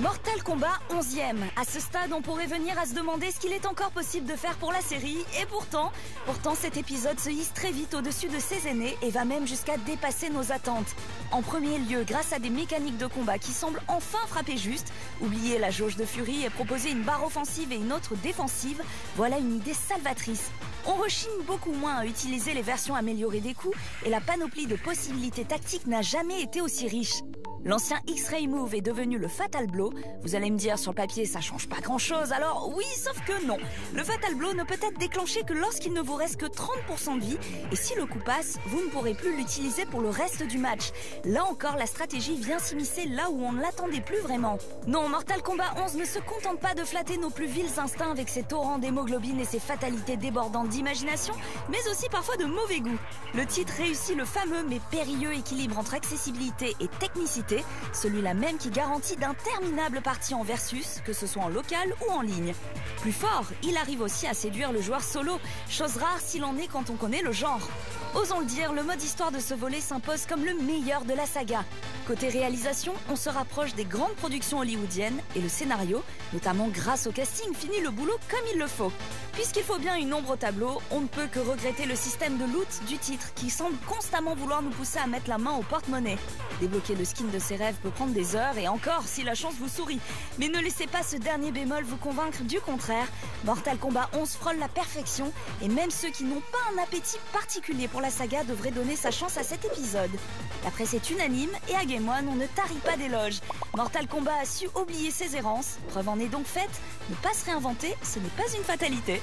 Mortal Kombat 11e. À ce stade, on pourrait venir à se demander ce qu'il est encore possible de faire pour la série. Et pourtant cet épisode se hisse très vite au-dessus de ses aînés et va même jusqu'à dépasser nos attentes. En premier lieu, grâce à des mécaniques de combat qui semblent enfin frapper juste, oublier la jauge de furie et proposer une barre offensive et une autre défensive, voilà une idée salvatrice. On rechigne beaucoup moins à utiliser les versions améliorées des coups et la panoplie de possibilités tactiques n'a jamais été aussi riche. L'ancien X-Ray Move est devenu le Fatal Blow. Vous allez me dire, sur le papier, ça change pas grand-chose. Alors oui, sauf que non. Le Fatal Blow ne peut être déclenché que lorsqu'il ne vous reste que 30% de vie. Et si le coup passe, vous ne pourrez plus l'utiliser pour le reste du match. Là encore, la stratégie vient s'immiscer là où on ne l'attendait plus vraiment. Non, Mortal Kombat 11 ne se contente pas de flatter nos plus vils instincts avec ses torrents d'hémoglobine et ses fatalités débordantes d'imagination, mais aussi parfois de mauvais goût. Le titre réussit le fameux mais périlleux équilibre entre accessibilité et technicité, celui-là même qui garantit d'interminables parties en versus, que ce soit en local ou en ligne. Plus fort, il arrive aussi à séduire le joueur solo, chose rare s'il en est quand on connaît le genre. Osons le dire, le mode histoire de ce volet s'impose comme le meilleur de la saga. Côté réalisation, on se rapproche des grandes productions hollywoodiennes et le scénario, notamment grâce au casting, finit le boulot comme il le faut. Puisqu'il faut bien une ombre au tableau, on ne peut que regretter le système de loot du titre qui semble constamment vouloir nous pousser à mettre la main au porte-monnaie. Débloquer le skin de ses rêves peut prendre des heures et encore si la chance vous sourit. Mais ne laissez pas ce dernier bémol vous convaincre du contraire. Mortal Kombat 11 frôle la perfection et même ceux qui n'ont pas un appétit particulier pour la saga devraient donner sa chance à cet épisode. La presse est unanime et à Game One, on ne tarit pas d'éloges. Mortal Kombat a su oublier ses errances. Preuve en est donc faite, ne pas se réinventer, ce n'est pas une fatalité.